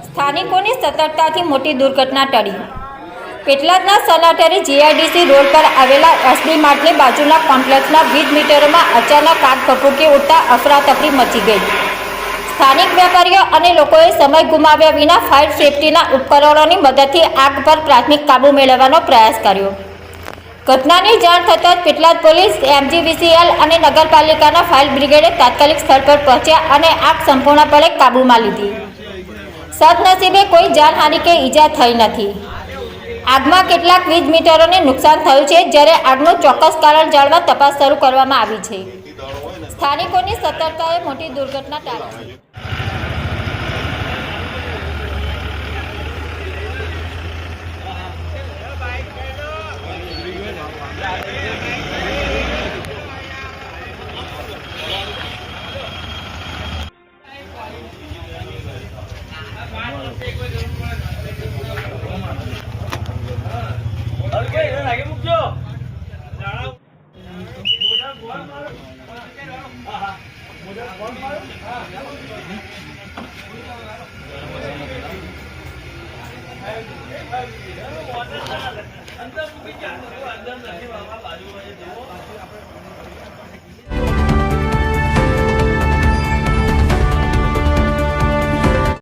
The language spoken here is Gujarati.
સ્થાનિકોની સતર્કતાથી મોટી દુર્ઘટના ટળી। પેટલાદના સલાટરી જીઆઈડીસી રોડ પર આવેલા એસડી માર્ટની બાજુના કોમ્પ્લેક્સના વીજ મીટરોમાં અચાનક આગ ભભૂકી ઉઠતા અફરાતફરી મચી ગઈ। સ્થાનિક વેપારીઓ અને લોકોએ સમય ગુમાવ્યા વિના ફાયર સેફટીના ઉપકરણોની મદદથી આગ પર પ્રાથમિક કાબૂ મેળવવાનો પ્રયાસ કર્યો। ઘટનાની જાણ થતાં જ પેટલાદ પોલીસ, એમજીવીસીએલ અને નગરપાલિકાના ફાયર બ્રિગેડે તાત્કાલિક સ્થળ પર પહોંચ્યા અને આગ સંપૂર્ણપણે કાબૂમાં લીધી। સદનસીબે કોઈ જાનહાનિ કે ઈજા થઈ નથી। આગમાં કેટલાક વીજ મીટરોને નુકસાન થયું છે, જ્યારે આગનું ચોક્કસ કારણ જાણવા તપાસ શરૂ કરવામાં આવી છે। સ્થાનિકોની સતર્કતાએ મોટી દુર્ઘટના ટાળી છે। અંદર મૂકી જાય અંદર નથી બાજુ